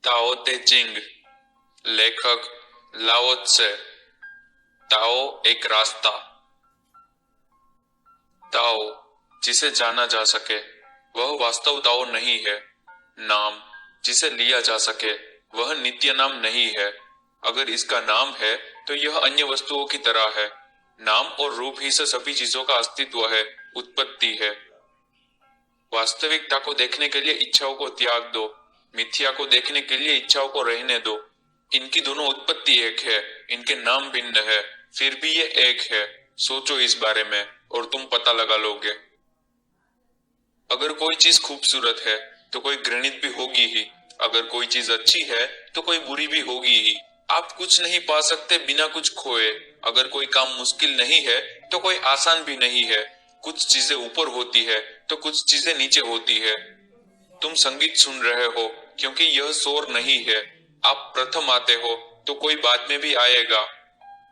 ताओ ते चिंग, लेखक लाओ त्से। ताओ एक रास्ता। ताओ जिसे जाना जा सके वह वास्तव ताओ नहीं है। नाम जिसे लिया जा सके वह नित्य नाम नहीं है। अगर इसका नाम है तो यह अन्य वस्तुओं की तरह है। नाम और रूप ही से सभी चीजों का अस्तित्व है, उत्पत्ति है। वास्तविकता को देखने के लिए इच्छाओं को त्याग दो, मिथ्या को देखने के लिए इच्छाओं को रहने दो। इनकी दोनों उत्पत्ति एक है, इनके नाम भिन्न है, फिर भी ये एक है। सोचो इस बारे में और तुम पता लगा लोगे। अगर कोई चीज खूबसूरत है तो कोई घृणित भी होगी ही। अगर कोई चीज अच्छी है तो कोई बुरी भी होगी ही। आप कुछ नहीं पा सकते बिना कुछ खोए। अगर कोई काम मुश्किल नहीं है तो कोई आसान भी नहीं है। कुछ चीजें ऊपर होती है तो कुछ चीजें नीचे होती है। तुम संगीत सुन रहे हो क्योंकि यह शोर नहीं है। आप प्रथम आते हो तो कोई बाद में भी आएगा।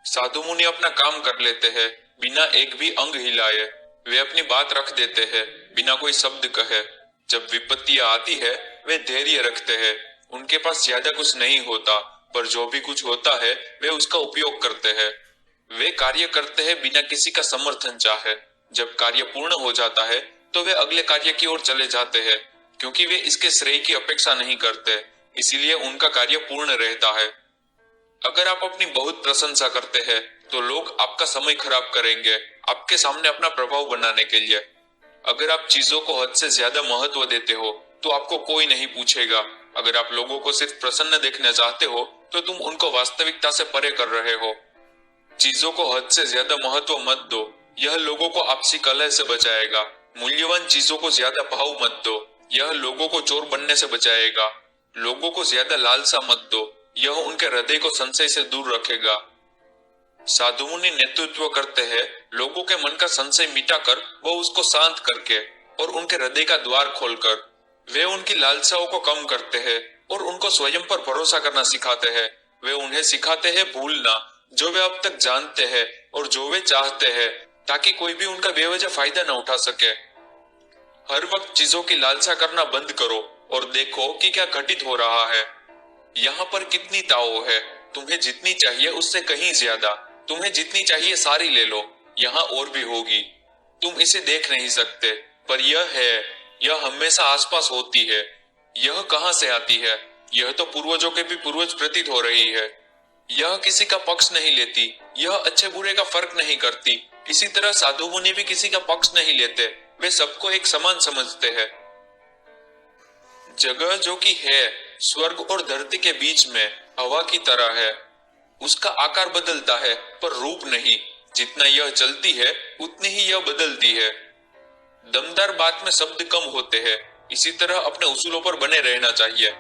साधु मुनि अपना काम कर लेते हैं बिना एक भी अंग हिलाए। वे अपनी बात रख देते हैं बिना कोई शब्द कहे। जब विपत्तियां आती है वे धैर्य रखते हैं। उनके पास ज्यादा कुछ नहीं होता, पर जो भी कुछ होता है वे उसका उपयोग करते हैं। वे कार्य करते हैं बिना किसी का समर्थन चाहे। जब कार्य पूर्ण हो जाता है तो वे अगले कार्य की ओर चले जाते हैं, क्योंकि वे इसके श्रेय की अपेक्षा नहीं करते, इसीलिए उनका कार्य पूर्ण रहता है। अगर आप अपनी बहुत प्रशंसा करते हैं तो लोग आपका समय खराब करेंगे आपके सामने अपना प्रभाव बनाने के लिए। अगर आप चीजों को हद से ज्यादा महत्व देते हो तो आपको कोई नहीं पूछेगा। अगर आप लोगों को सिर्फ प्रसन्न देखना चाहते हो तो तुम उनको वास्तविकता से परे कर रहे हो। चीजों को हद से ज्यादा महत्व मत दो, यह लोगों को आपसी कलह से बचाएगा। मूल्यवान चीजों को ज्यादा भाव मत दो, यह लोगों को चोर बनने से बचाएगा। लोगों को ज्यादा लालसा मत दो, यह उनके हृदय को संशय से दूर रखेगा। साधु मुनि नेतृत्व करते हैं लोगों के मन का संशय मिटाकर व उसको शांत करके, और उनके हृदय का द्वार खोलकर। वे उनकी लालसाओं को कम करते हैं और उनको स्वयं पर भरोसा करना सिखाते हैं। वे उन्हें सिखाते हैं भूलना जो वे अब तक जानते हैं और जो वे चाहते हैं, ताकि कोई भी उनका बेवजह फायदा न उठा सके। हर वक्त चीजों की लालसा करना बंद करो और देखो कि क्या घटित हो रहा है। यहाँ पर कितनी ताओ है, तुम्हें जितनी चाहिए उससे कहीं ज्यादा। तुम्हें जितनी चाहिए सारी ले लो, यहाँ और भी होगी। तुम इसे देख नहीं सकते, पर यह है, यह हमेशा आसपास होती है। यह कहाँ से आती है? यह तो पूर्वजों के भी पूर्वज प्रतीत हो रही है। यह किसी का पक्ष नहीं लेती, यह अच्छे बुरे का फर्क नहीं करती। इसी तरह साधु मुनि भी किसी का पक्ष नहीं लेते, वे सबको एक समान समझते हैं। जगह जो कि है स्वर्ग और धरती के बीच में, हवा की तरह है। उसका आकार बदलता है पर रूप नहीं। जितना यह चलती है उतनी ही यह बदलती है। दमदार बात में शब्द कम होते हैं, इसी तरह अपने उसूलों पर बने रहना चाहिए।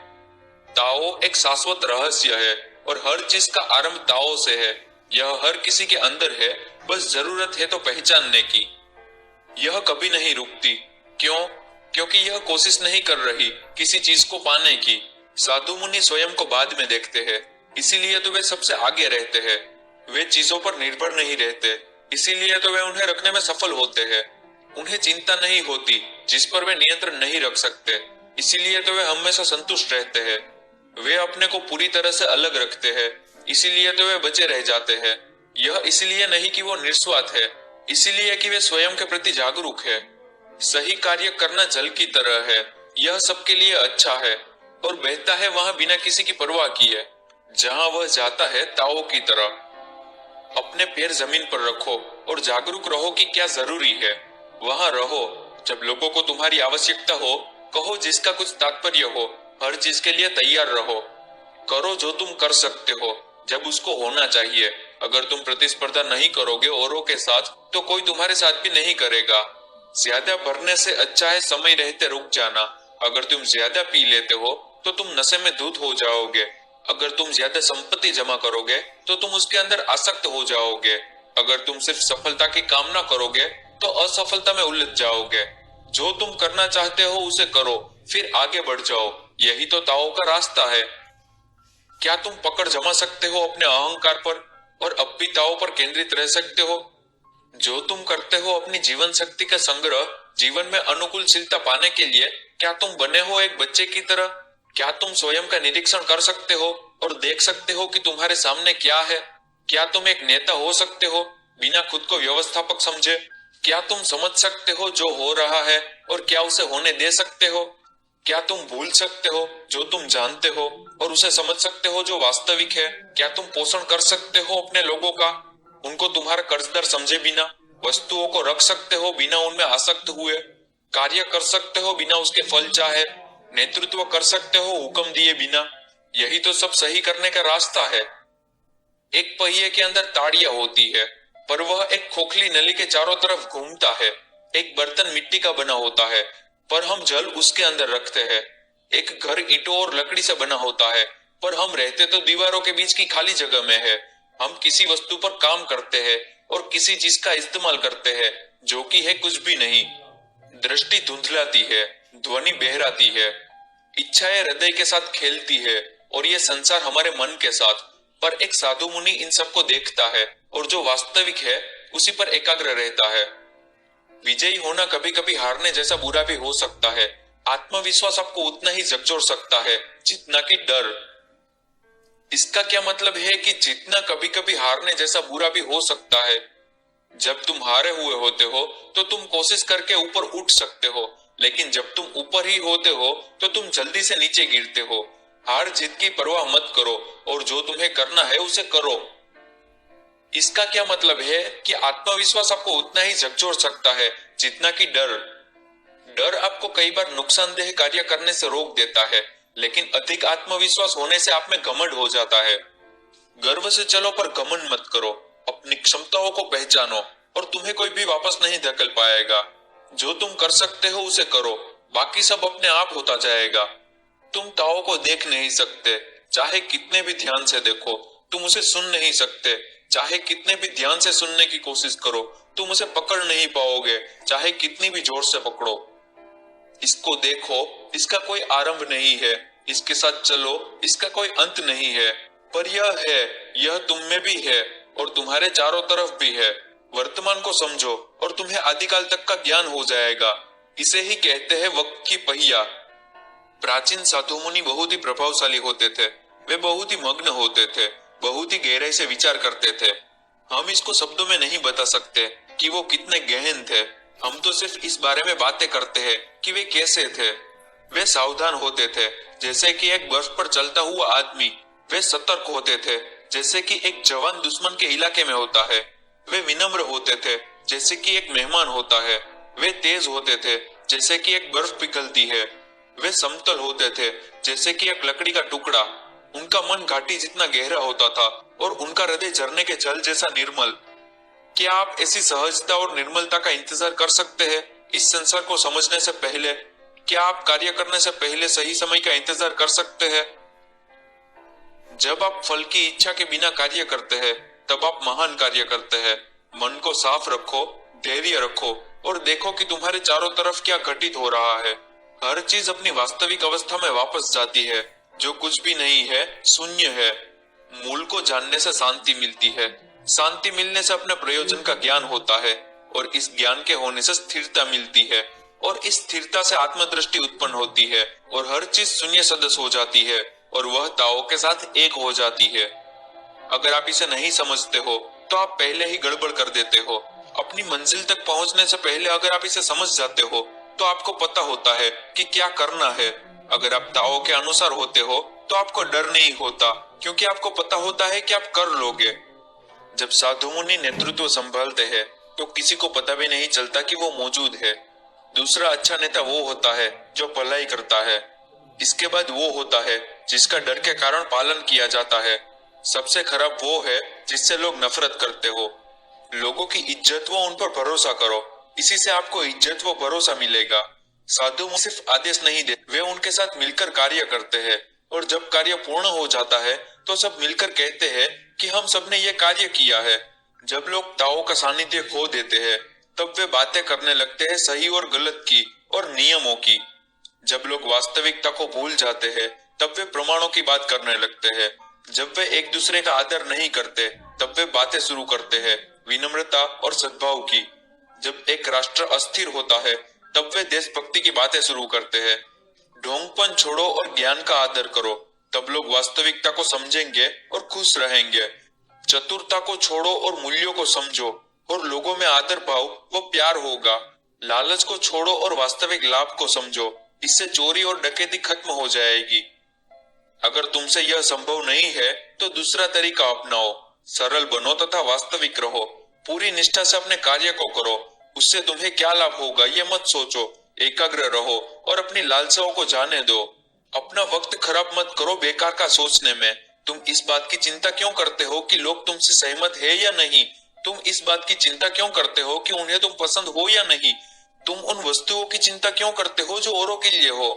ताओ एक शाश्वत रहस्य है और हर चीज का आरंभ ताओ से है। यह हर किसी के अंदर है, बस जरूरत है तो पहचानने की। यह कभी नहीं रुकती। क्यों? क्योंकि यह कोशिश नहीं कर रही किसी चीज को पाने की। साधु मुनि स्वयं को बाद में देखते हैं, इसीलिए तो वे सबसे आगे रहते हैं। वे चीजों पर निर्भर नहीं रहते, इसीलिए तो वे उन्हें रखने में सफल होते हैं। उन्हें चिंता नहीं होती जिस पर वे नियंत्रण नहीं रख सकते, इसीलिए तो वे हमेशा संतुष्ट रहते हैं। वे अपने को पूरी तरह से अलग रखते हैं, इसीलिए तो वे बचे रह जाते हैं। यह इसलिए नहीं कि वो निस्वार्थ है, इसीलिए कि वे स्वयं के प्रति जागरूक है। सही कार्य करना जल की तरह है, यह सबके लिए अच्छा है और बहता है वहां बिना किसी की परवाह किए। जहां वह जाता है ताओ की तरह। अपने पैर जमीन पर रखो और जागरूक रहो कि क्या जरूरी है। वहां रहो। जब लोगों को तुम्हारी आवश्यकता हो, कहो जिसका कुछ तात्पर्य हो। हर चीज के लिए तैयार रहो। करो जो तुम कर सकते हो जब उसको होना चाहिए। अगर तुम प्रतिस्पर्धा नहीं करोगे औरों के साथ तो कोई तुम्हारे साथ भी नहीं करेगा। ज्यादा भरने से अच्छा है समय रहते रुक जाना। अगर तुम ज्यादा पी लेते हो तो तुम नशे में धुत हो जाओगे। अगर तुम ज्यादा संपत्ति जमा करोगे तो तुम उसके अंदर आसक्त हो जाओगे। अगर तुम सिर्फ सफलता की कामना करोगे तो असफलता में उलझ जाओगे। जो तुम करना चाहते हो उसे करो, फिर आगे बढ़ जाओ। यही तो ताओ का रास्ता है। क्या तुम पकड़ जमा सकते हो अपने अहंकार पर और अब भी ताओ पर केंद्रित रह सकते हो? जो तुम करते हो अपनी जीवन शक्ति का संग्रह जीवन में अनुकूलशीलता पाने के लिए, क्या तुम बने हो एक बच्चे की तरह? क्या तुम स्वयं का निरीक्षण कर सकते हो और देख सकते हो कि तुम्हारे सामने क्या है? क्या तुम एक नेता हो सकते हो बिना खुद को व्यवस्थापक समझे? क्या तुम समझ सकते हो जो हो रहा है और क्या उसे होने दे सकते हो? क्या तुम भूल सकते हो जो तुम जानते हो और उसे समझ सकते हो जो वास्तविक है? क्या तुम पोषण कर सकते हो अपने लोगों का, उनको तुम्हारा कर्जदार समझे बिना? वस्तुओं को रख सकते हो बिना उनमें आसक्त हुए? कार्य कर सकते हो बिना उसके फल चाहे? नेतृत्व कर सकते हो हुक्म दिए बिना? यही तो सब सही करने का रास्ता है। एक पहिए के अंदर ताड़ियां होती है, पर वह एक खोखली नली के चारों तरफ घूमता है। एक बर्तन मिट्टी का बना होता है, पर हम जल उसके अंदर रखते हैं। एक घर ईंटों और लकड़ी से बना होता है, पर हम रहते तो दीवारों के बीच की खाली जगह में है। हम किसी वस्तु पर काम करते हैं और किसी चीज का इस्तेमाल करते हैं जो कि है कुछ भी नहीं। दृष्टि धुंधलाती है, ध्वनि बहराती है, इच्छाएं हृदय के साथ खेलती है और ये संसार हमारे मन के साथ। पर एक साधु मुनि इन सबको देखता है और जो वास्तविक है उसी पर एकाग्र रहता है। विजयी होना कभी कभी हारने जैसा बुरा भी हो सकता है। आत्मविश्वास आपको उतना ही झकझोर सकता है जितना कि डर। इसका क्या मतलब है कि जितना कभी कभी हारने जैसा बुरा भी हो सकता है। जब तुम हारे हुए होते हो तो तुम कोशिश करके ऊपर उठ सकते हो, लेकिन जब तुम ऊपर ही होते हो तो तुम जल्दी से नीचे गिरते हो। हार जीत की परवाह मत करो और जो तुम्हें करना है उसे करो। इसका क्या मतलब है कि आत्मविश्वास आपको उतना ही झकझोर सकता है जितना कि डर। डर आपको कई बार नुकसानदेह कार्य करने से रोक देता है, लेकिन अधिक आत्मविश्वास होने से आप में घमंड हो जाता है। गर्व से चलो पर घमंड मत करो। अपनी क्षमताओं को पहचानो और तुम्हें कोई भी वापस नहीं धकेल पाएगा। जो तुम कर सकते हो उसे करो, बाकी सब अपने आप होता जाएगा। तुम ताओ को देख नहीं सकते, चाहे कितने भी ध्यान से देखो। तुम उसे सुन नहीं सकते, चाहे कितने भी ध्यान से सुनने की कोशिश करो। तुम उसे पकड़ नहीं पाओगे, चाहे कितनी भी जोर से पकड़ो। इसको देखो, इसका कोई आरंभ नहीं है। इसके साथ चलो, इसका कोई अंत नहीं है। पर यह है, यह तुम में भी है और तुम्हारे चारों तरफ भी है। वर्तमान को समझो और तुम्हें आदिकाल तक का ज्ञान हो जाएगा। इसे ही कहते हैं वक्त की पहिया। प्राचीन साधु मुनि बहुत ही प्रभावशाली होते थे। वे बहुत ही मग्न होते थे, बहुत ही गहराई से विचार करते थे। हम इसको शब्दों में नहीं बता सकते कि वो कितने गहन थे। हम तो सिर्फ इस बारे में बातें करते हैं कि वे कैसे थे। वे सावधान होते थे जैसे कि एक बर्फ पर चलता हुआ आदमी। वे सतर्क होते थे जैसे कि एक जवान दुश्मन के इलाके में होता है। वे विनम्र होते थे जैसे कि एक मेहमान होता है। वे तेज होते थे जैसे कि एक बर्फ पिघलती है। वे समतल होते थे जैसे कि एक लकड़ी का टुकड़ा। उनका मन घाटी जितना गहरा होता था और उनका हृदय झरने के जल जैसा निर्मल। क्या आप ऐसी सहजता और निर्मलता का इंतजार कर सकते हैं इस संसार को समझने से पहले? क्या आप कार्य करने से पहले सही समय का इंतजार कर सकते हैं? जब आप फल की इच्छा के बिना कार्य करते हैं तब आप महान कार्य करते हैं। मन को साफ रखो, धैर्य रखो और देखो कि तुम्हारे चारों तरफ क्या घटित हो रहा है। हर चीज अपनी वास्तविक अवस्था में वापस जाती है। जो कुछ भी नहीं है शून्य है। मूल को जानने से शांति मिलती है। शांति मिलने से अपने प्रयोजन का ज्ञान होता है और इस ज्ञान के होने से स्थिरता मिलती है और इस स्थिरता से आत्मदृष्टि उत्पन्न होती है और हर चीज शून्य सदस्य हो जाती है और वह ताओ के साथ एक हो जाती है। अगर आप इसे नहीं समझते हो तो आप पहले ही गड़बड़ कर देते हो। अपनी मंजिल तक पहुंचने से पहले अगर आप इसे समझ जाते हो तो आपको पता होता है कि क्या करना है। अगर आप ताओ के अनुसार होते हो तो आपको डर नहीं होता, क्योंकि आपको पता होता है कि आप कर लोगे। जब साधु मुनि नेतृत्व संभालते हैं तो किसी को पता भी नहीं चलता कि वो मौजूद है। दूसरा अच्छा नेता वो होता है जो भलाई करता है। इसके बाद वो होता है जिसका डर के कारण पालन किया जाता है। सबसे खराब वो है जिससे लोग नफरत करते हो। लोगों की इज्जत व उन पर भरोसा करो, इसी से आपको इज्जत व भरोसा मिलेगा। साधु सिर्फ आदेश नहीं देते, वे उनके साथ मिलकर कार्य करते हैं और जब कार्य पूर्ण हो जाता है तो सब मिलकर कहते हैं कि हम सबने ये कार्य किया है। जब लोग ताओ का सानिध्य खो देते हैं तब वे बातें करने लगते हैं सही और गलत की और नियमों की। जब लोग वास्तविकता को भूल जाते हैं तब वे प्रमाणों की बात करने लगते हैं। जब वे एक दूसरे का आदर नहीं करते तब वे बातें शुरू करते हैं विनम्रता और सद्भाव की। जब एक राष्ट्र अस्थिर होता है तब वे देशभक्ति की बातें शुरू करते हैं। ढोंगपन छोड़ो और ज्ञान का आदर करो, तब लोग वास्तविकता को समझेंगे और खुश रहेंगे। चतुरता को छोड़ो और मूल्यों को समझो, और लोगों में आदर भाव व प्यार होगा। लालच को छोड़ो और वास्तविक लाभ को समझो, इससे चोरी और डकैती खत्म हो जाएगी। अगर तुमसे यह संभव नहीं है तो दूसरा तरीका अपनाओ। सरल बनो तथा वास्तविक रहो। पूरी निष्ठा से अपने कार्य को करो। उससे तुम्हें क्या लाभ होगा ये मत सोचो। एकाग्र रहो और अपनी लालसाओं को जाने दो। अपना वक्त खराब मत करो बेकार का सोचने में। तुम इस बात की चिंता क्यों करते हो कि लोग तुमसे सहमत है या नहीं? तुम इस बात की चिंता क्यों करते हो कि उन्हें तुम पसंद हो या नहीं? तुम उन वस्तुओं की चिंता क्यों करते हो जो औरों के लिए हो?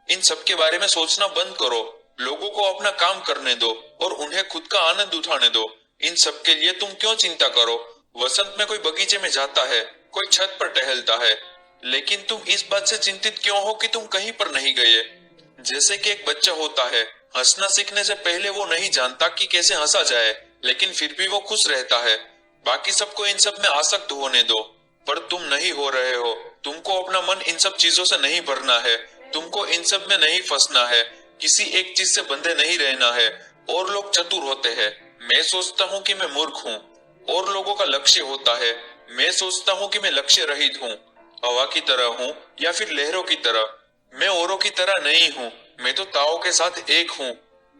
इन सब के बारे में सोचना बंद करो। लोगों को अपना काम करने दो और उन्हें खुद का आनंद उठाने दो। इन सब के लिए तुम क्यों चिंता करो? वसंत में कोई बगीचे में जाता है, कोई छत पर टहलता है, लेकिन तुम इस बात से चिंतित क्यों हो कि तुम कहीं पर नहीं गए? जैसे कि एक बच्चा होता है, हंसना सीखने से पहले वो नहीं जानता कि कैसे हंसा जाए, लेकिन फिर भी वो खुश रहता है। बाकी सबको इन सब में आसक्त होने दो, पर तुम नहीं हो रहे हो। तुमको अपना मन इन सब चीजों से नहीं भरना है। तुमको इन सब में नहीं फंसना है। किसी एक चीज से बंधे नहीं रहना है। और लोग चतुर होते हैं, मैं सोचता हूँ कि मैं मूर्ख हूँ। और लोगों का लक्ष्य होता है, मैं सोचता हूँ कि मैं लक्ष्य रहित हूँ। हवा की तरह हूँ या फिर लहरों की तरह, मैं औरों की तरह नहीं हूँ। मैं तो ताओ के साथ एक हूँ।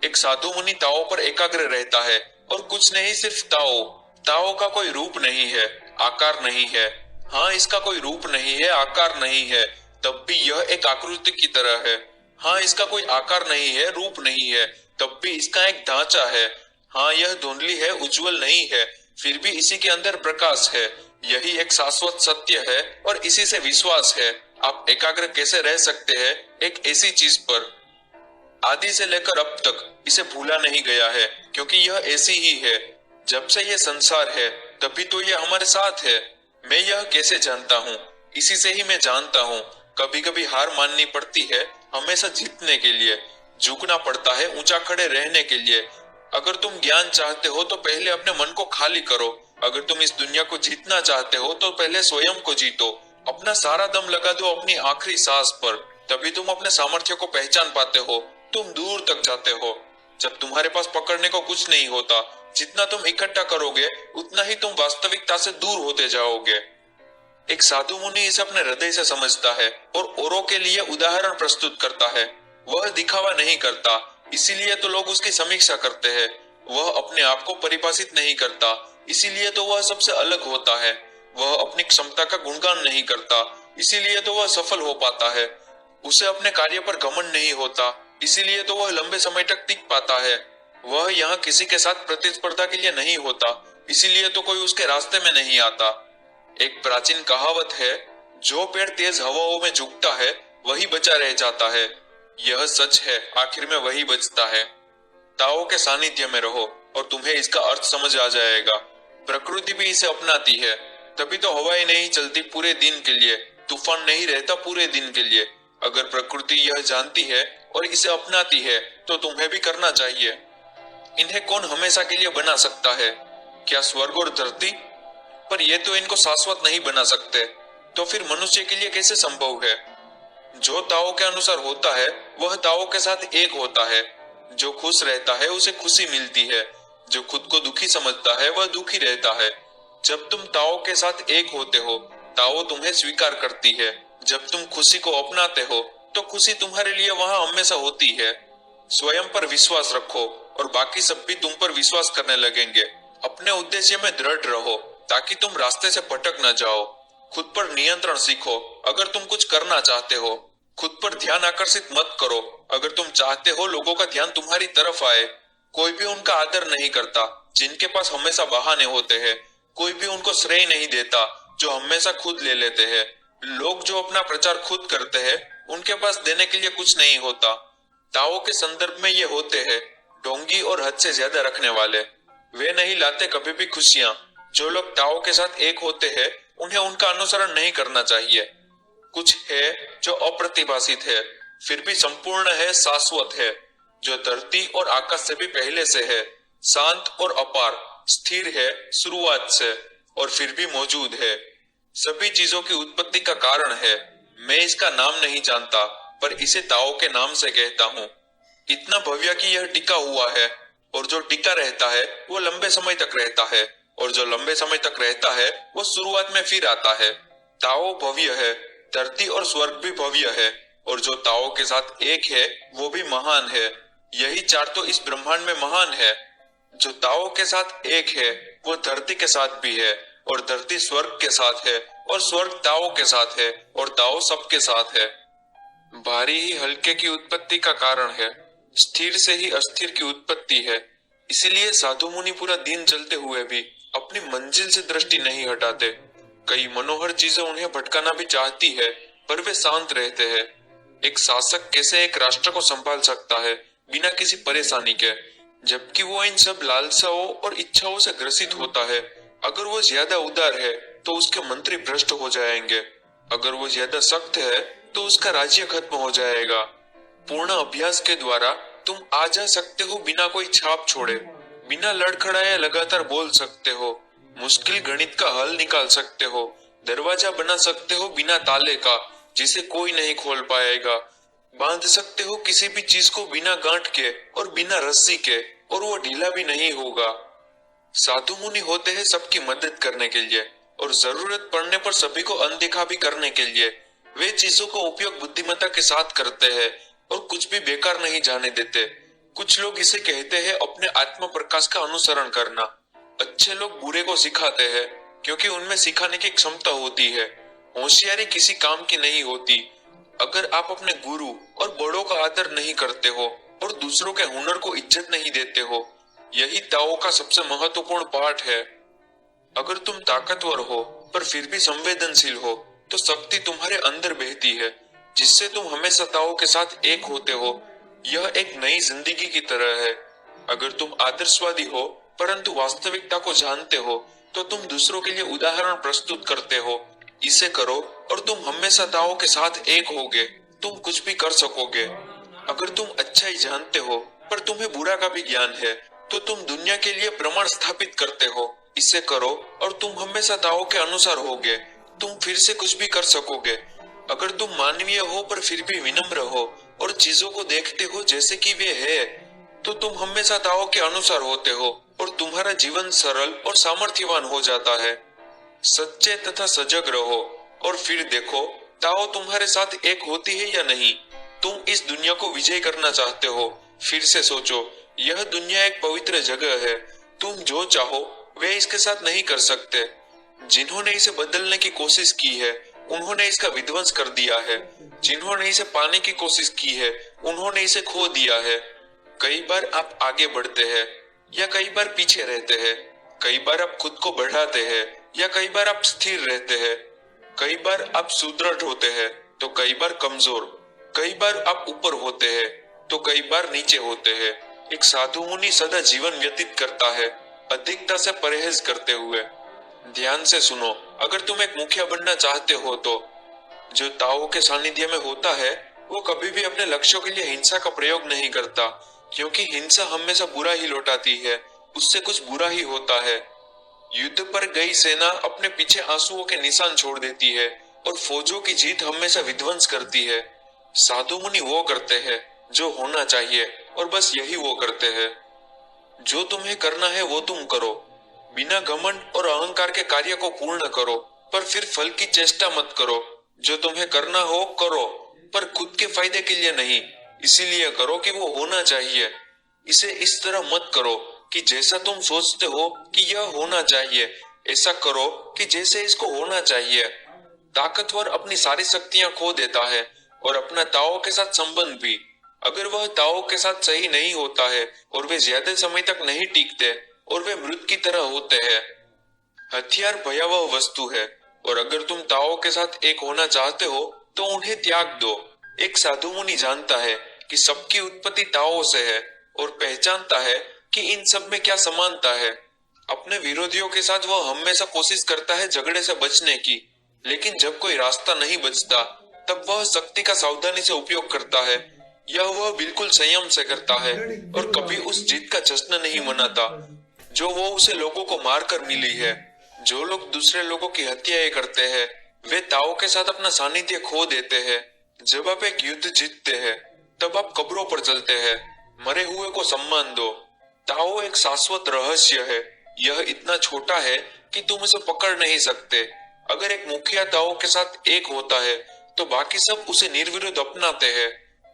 एक साधु मुनि ताओ पर एकाग्र रहता है, और कुछ नहीं, सिर्फ ताओ। ताओ का कोई रूप नहीं है, आकार नहीं है। हाँ, इसका कोई रूप नहीं है, आकार नहीं है, तब भी यह एक आकृति की तरह है। हाँ, इसका कोई आकार नहीं है, रूप नहीं है, तब भी इसका एक ढांचा है। हाँ, यह धुंधली है, उज्जवल नहीं है, फिर भी इसी के अंदर प्रकाश है। यही एक शाश्वत सत्य है और इसी से विश्वास है। आप एकाग्र कैसे रह सकते हैं एक ऐसी चीज पर? आदि से लेकर अब तक इसे भूला नहीं गया है, क्योंकि यह ऐसी ही है। जब से यह संसार है तभी तो यह हमारे साथ है। मैं यह कैसे जानता हूँ? इसी से ही मैं जानता हूँ। कभी कभी हार माननी पड़ती है, हमेशा जीतने के लिए झुकना पड़ता है, ऊंचा खड़े रहने के लिए। अगर तुम ज्ञान चाहते हो तो पहले अपने मन को खाली करो। अगर तुम इस दुनिया को जीतना चाहते हो तो पहले स्वयं को जीतो। अपना सारा दम लगा दो अपनी आखिरी सांस पर, तभी तुम अपने सामर्थ्य को पहचान पाते हो। तुम दूर तक जाते हो। जब तुम्हारे पास पकड़ने को कुछ नहीं होता, जितना तुम इकट्ठा करोगे उतना ही तुम वास्तविकता से दूर होते जाओगे। एक साधु मुनि इसे अपने हृदय से समझता है और औरों के लिए उदाहरण प्रस्तुत करता है। वह दिखावा नहीं करता, इसीलिए तो लोग उसकी समीक्षा करते हैं। वह अपने आप को परिभाषित नहीं करता, इसीलिए तो वह सबसे अलग होता है। वह अपनी क्षमता का गुणगान नहीं करता, इसीलिए तो वह सफल हो पाता है। उसे अपने कार्य पर घमंड नहीं होता, इसीलिए तो वह लंबे समय तक टिक पाता है। वह यहाँ किसी के साथ प्रतिस्पर्धा के लिए नहीं होता, इसीलिए तो कोई उसके रास्ते में नहीं आता। एक प्राचीन कहावत है, जो पेड़ तेज हवाओं में झुकता है वही बचा रह जाता है। यह सच है, आखिर में वही बचता है। ताओ के सानिध्य में रहो और तुम्हें इसका अर्थ समझ आ जाएगा। प्रकृति भी इसे अपनाती है, तभी तो हवाएं नहीं चलती पूरे दिन के लिए, तूफान नहीं रहता पूरे दिन के लिए। अगर प्रकृति यह जानती है और इसे अपनाती है तो तुम्हें भी करना चाहिए। इन्हें कौन हमेशा के लिए बना सकता है? क्या स्वर्ग और धरती? पर ये तो इनको शाश्वत नहीं बना सकते, तो फिर मनुष्य के लिए कैसे संभव है? जो ताओ के अनुसार होता है वह ताओ के साथ एक होता है। जो खुश रहता है उसे खुशी मिलती है। जो खुद को दुखी समझता है वह दुखी रहता है। जब तुम ताओ के साथ एक होते हो, ताओ तुम्हें स्वीकार करती है। जब तुम खुशी को अपनाते हो तो खुशी तुम्हारे लिए वहां हमेशा होती है। स्वयं पर विश्वास रखो और बाकी सब भी तुम पर विश्वास करने लगेंगे। अपने उद्देश्य में दृढ़ रहो ताकि तुम रास्ते से भटक न जाओ। खुद पर नियंत्रण सीखो अगर तुम कुछ करना चाहते हो। खुद पर ध्यान आकर्षित मत करो अगर तुम चाहते हो लोगों का ध्यान तुम्हारी तरफ आए। कोई भी उनका आदर नहीं करता जिनके पास हमेशा बहाने होते हैं। कोई भी उनको श्रेय नहीं देता जो हमेशा खुद ले लेते हैं। लोग जो अपना प्रचार खुद करते हैं उनके पास देने के लिए कुछ नहीं होता। ताओ के संदर्भ में ये होते हैं ढोंगी और हद से ज्यादा रखने वाले। वे नहीं लाते कभी भी खुशियां। जो लोग ताओ के साथ एक होते हैं उन्हें उनका अनुसरण नहीं करना चाहिए। कुछ है जो अप्रतिभाषित है, फिर भी संपूर्ण है, शाश्वत है, जो धरती और आकाश से भी पहले से है, शांत और अपार, स्थिर है शुरुआत से और फिर भी मौजूद है। सभी चीजों की उत्पत्ति का कारण है। मैं इसका नाम नहीं जानता, पर इसे ताओ के नाम से कहता हूँ। इतना भव्य कि यह टिका हुआ है, और जो टिका रहता है वो लंबे समय तक रहता है, और जो लंबे समय तक रहता है वो शुरुआत में फिर आता है। ताओ भव्य है, धरती और स्वर्ग भी भव्य है, और जो ताओ के साथ एक है वो भी महान है। यही चार तो इस ब्रह्मांड में महान है। जो ताओ के साथ एक है वो धरती के साथ भी है, और धरती स्वर्ग के साथ है, और स्वर्ग ताओ के साथ है, और ताओ सबके साथ है। भारी ही हल्के की उत्पत्ति का कारण है, स्थिर से ही अस्थिर की उत्पत्ति है। इसीलिए साधु मुनि पूरा दिन चलते हुए भी अपनी मंजिल से दृष्टि नहीं हटाते। कई मनोहर चीजें उन्हें भटकाना भी चाहती है, पर वे शांत रहते हैं। एक शासक कैसे एक राष्ट्र को संभाल सकता है बिना किसी परेशानी के, जबकि वो इन सब लालसाओं और इच्छाओं से ग्रसित होता है। अगर वो ज्यादा उदार है तो उसके मंत्री भ्रष्ट हो जाएंगे, अगर वो ज्यादा सख्त है तो उसका राज्य खत्म हो जाएगा। पूर्ण अभ्यास के द्वारा तुम आ जा सकते हो बिना कोई छाप छोड़े, बिना लड़खड़ाए लगातार बोल सकते हो, मुश्किल गणित का हल निकाल सकते हो, दरवाजा बना सकते हो बिना ताले का जिसे कोई नहीं खोल पाएगा, बांध सकते हो किसी भी चीज को बिना गांठ के और बिना रस्सी के, और वो ढीला भी नहीं होगा। साधु मुनि होते हैं सबकी मदद करने के लिए, और जरूरत पड़ने पर सभी को अनदेखा भी करने के लिए। वे चीजों का उपयोग बुद्धिमत्ता के साथ करते हैं और कुछ भी बेकार नहीं जाने देते। कुछ लोग इसे कहते हैं अपने आत्म प्रकाश का अनुसरण करना। अच्छे लोग बुरे को सिखाते हैं क्योंकि उनमें सिखाने की क्षमता होती है। होशियारी किसी काम की नहीं होती अगर आप अपने गुरु और बड़ों का आदर नहीं करते हो और दूसरों के हुनर को इज्जत नहीं देते हो। यही ताओ का सबसे महत्वपूर्ण पाठ है। अगर तुम ताकतवर हो पर फिर भी संवेदनशील हो तो शक्ति तुम्हारे अंदर बहती है, जिससे तुम हमेशा ताओ के साथ एक होते हो। यह एक नई जिंदगी की तरह है। अगर तुम आदर्शवादी हो परंतु वास्तविकता को जानते हो तो तुम दूसरों के लिए उदाहरण प्रस्तुत करते हो। इसे करो और तुम हमेशा ताओ के साथ एक होगे। तुम कुछ भी कर सकोगे। अगर तुम अच्छाई जानते हो पर तुम्हें बुरा का भी ज्ञान है तो तुम दुनिया के लिए प्रमाण स्थापित करते हो। इसे करो और तुम हमेशा ताओ के अनुसार होगे। तुम फिर से कुछ भी कर सकोगे। अगर तुम मानवीय हो पर फिर भी विनम्र हो और चीजों को देखते हो जैसे कि वे है, तो तुम हमेशा ताओ के अनुसार होते हो और तुम्हारा जीवन सरल और सामर्थ्यवान हो जाता है। सच्चे तथा सजग रहो और फिर देखो ताओ तुम्हारे साथ एक होती है या नहीं। तुम इस दुनिया को विजय करना चाहते हो, फिर से सोचो, यह दुनिया एक पवित्र जगह है। तुम जो चाहो वे इसके साथ नहीं कर सकते। जिन्होंने इसे बदलने की कोशिश की है उन्होंने इसका विध्वंस कर दिया है। जिन्होंने इसे पाने की कोशिश की है उन्होंने इसे खो दिया है। कई बार आप आगे बढ़ते हैं या कई बार पीछे रहते हैं। कई बार आप खुद को बढ़ाते हैं या कई बार आप स्थिर रहते हैं। कई बार आप सुदृढ़ होते हैं तो कई बार कमजोर। कई बार आप ऊपर होते हैं तो कई बार नीचे होते हैं। एक साधु मुनि सदा जीवन व्यतीत करता है, अधिकता से परहेज करते हुए। ध्यान से सुनो, अगर तुम एक मुखिया बनना चाहते हो तो जो ताओ के सानिध्य में होता है वो कभी भी अपने लक्ष्यों के लिए हिंसा का प्रयोग नहीं करता, क्योंकि हिंसा हमेशा बुरा ही लौटाती है, उससे कुछ बुरा ही होता है। युद्ध पर गई सेना अपने पीछे आंसुओं के निशान छोड़ देती है और फौजों की जीत हमेशा विध्वंस करती है। साधु मुनि वो करते हैं जो होना चाहिए और बस यही वो करते हैं। जो तुम्हें करना है वो तुम करो, बिना घमंड और अहंकार के कार्य को पूर्ण करो, पर फिर फल की चेष्टा मत करो। जो तुम्हें करना हो करो, पर खुद के फायदे के लिए नहीं, इसीलिए करो कि वो होना चाहिए। इसे इस तरह मत करो कि जैसा तुम सोचते हो कि यह होना चाहिए, ऐसा करो कि जैसे इसको होना चाहिए। ताकतवर अपनी सारी शक्तियां खो देता है और अपना ताओ के साथ संबंध भी। अगर वह ताओ के साथ सही नहीं होता है और वे ज्यादा समय तक नहीं टिकते और वे मृत की तरह होते हैं। हथियार भयावह वस्तु है और अगर तुम ताओ के साथ एक होना चाहते हो तो उन्हें त्याग दो। एक साधु मुनि जानता है कि सबकी उत्पत्ति ताओ से है और पहचानता है कि इन सब में क्या समानता है। अपने विरोधियों के साथ वह हमेशा कोशिश करता है झगड़े से बचने की, लेकिन जब कोई रास्ता नहीं बचता तब वह शक्ति का सावधानी से उपयोग करता है। यह वह बिल्कुल संयम से करता है और कभी उस जीत का जश्न नहीं मनाता जो वो उसे लोगों को मारकर मिली है। जो लोग दूसरे लोगों की हत्याएं करते हैं वे ताओ के साथ अपना सानिध्य खो देते हैं। जब आप एक युद्ध जीतते हैं तब आप कब्रों पर चलते हैं, मरे हुए को सम्मान दो। ताओ एक शाश्वत रहस्य है। यह इतना छोटा है कि तुम इसे पकड़ नहीं सकते। अगर एक मुखिया ताओ के साथ एक होता है तो बाकी सब उसे निर्विरोध अपनाते हैं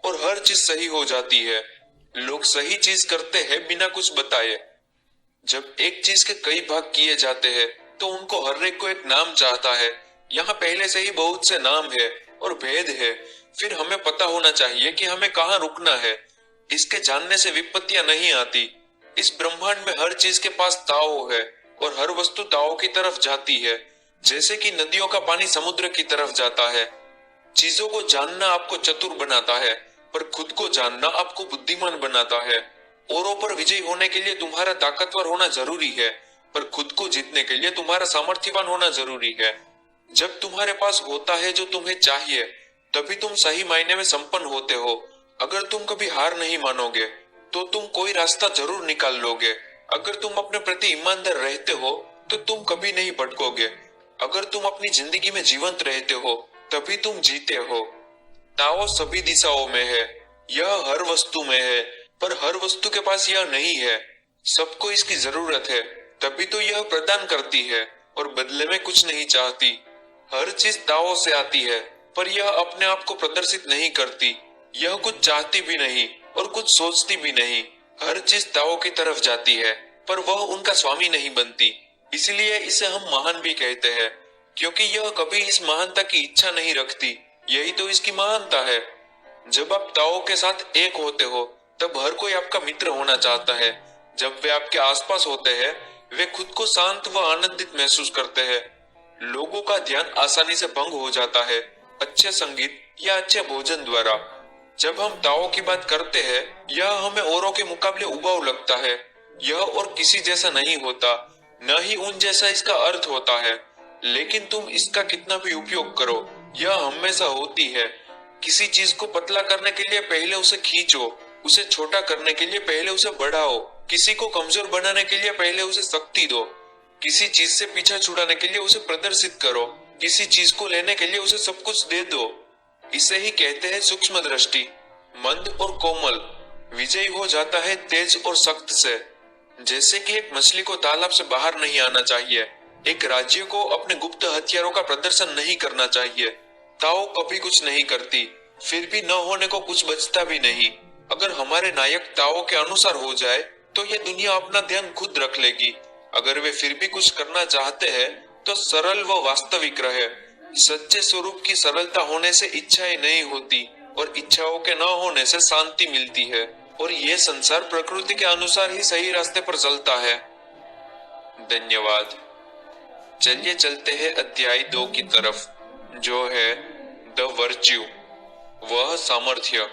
और हर चीज सही हो जाती है। लोग सही चीज करते हैं बिना कुछ बताए। जब एक चीज के कई भाग किए जाते हैं तो उनको हर एक को एक नाम चाहता है। यहाँ पहले से ही बहुत से नाम है और भेद है। फिर हमें पता होना चाहिए कि हमें कहाँ रुकना है। इसके जानने से विपत्तियां नहीं आती। इस ब्रह्मांड में हर चीज के पास ताओ है और हर वस्तु ताओ की तरफ जाती है, जैसे कि नदियों का पानी समुद्र की तरफ जाता है। चीजों को जानना आपको चतुर बनाता है, पर खुद को जानना आपको बुद्धिमान बनाता है। औरों पर विजयी होने के लिए तुम्हारा ताकतवर होना जरूरी है, पर खुद को जीतने के लिए तुम्हारा सामर्थ्यवान होना जरूरी है। जब तुम्हारे पास होता है जो तुम्हें चाहिए, तभी तुम सही मायने में संपन्न होते हो। अगर तुम कभी हार नहीं मानोगे तो तुम कोई रास्ता जरूर निकाल लोगे। अगर तुम अपने प्रति ईमानदार रहते हो तो तुम कभी नहीं भटकोगे। अगर तुम अपनी जिंदगी में जीवंत रहते हो तभी तुम जीते हो। ताओ सभी दिशाओं में है, यह हर वस्तु में है, पर हर वस्तु के पास यह नहीं है। सबको इसकी जरूरत है, तभी तो यह प्रदान करती है और बदले में कुछ नहीं चाहती। हर चीज ताओ से आती है, पर यह अपने आप को प्रदर्शित नहीं करती। यह कुछ चाहती भी नहीं और कुछ सोचती भी नहीं। हर चीज ताओ की तरफ जाती है, पर वह उनका स्वामी नहीं बनती। इसलिए इसे हम महान भी कहते हैं, क्योंकि यह कभी इस महानता की इच्छा नहीं रखती। यही तो इसकी महानता है। जब आप ताओ के साथ एक होते हो तब हर कोई आपका मित्र होना चाहता है। जब वे आपके आसपास होते हैं वे खुद को शांत व आनंदित महसूस करते हैं। लोगों का ध्यान आसानी से भंग हो जाता है अच्छे संगीत या अच्छे भोजन द्वारा। जब हम ताओ की बात करते हैं यह हमें औरों के मुकाबले उबाऊ लगता है। यह और किसी जैसा नहीं होता, न ही उन जैसा इसका अर्थ होता है। लेकिन तुम इसका कितना भी उपयोग करो, यह हमेशा होती है। किसी चीज को पतला करने के लिए पहले उसे खींचो, उसे छोटा करने के लिए पहले उसे बढ़ाओ, किसी को कमजोर बनाने के लिए पहले उसे शक्ति दो, किसी चीज से पीछा छुड़ाने के लिए उसे प्रदर्शित करो, किसी चीज को लेने के लिए उसे सब कुछ दे दो। इसे ही कहते हैं सूक्ष्म दृष्टि। मंद और कोमल विजयी हो जाता है तेज और सख्त से। जैसे कि एक मछली को तालाब से बाहर नहीं आना चाहिए, एक राज्य को अपने गुप्त हथियारों का प्रदर्शन नहीं करना चाहिए। ताओ कभी कुछ नहीं करती, फिर भी न होने को कुछ बचता भी नहीं। अगर हमारे नायक ताओ के अनुसार हो जाए तो ये दुनिया अपना ध्यान खुद रख लेगी। अगर वे फिर भी कुछ करना चाहते हैं तो सरल व वास्तविक रहे। सच्चे स्वरूप की सरलता होने से इच्छाएं नहीं होती और इच्छाओं के न होने से शांति मिलती है, और ये संसार प्रकृति के अनुसार ही सही रास्ते पर चलता है। धन्यवाद। चलिए चलते हैं अध्याय 2 की तरफ, जो है द वर्च्यू, वह सामर्थ्य।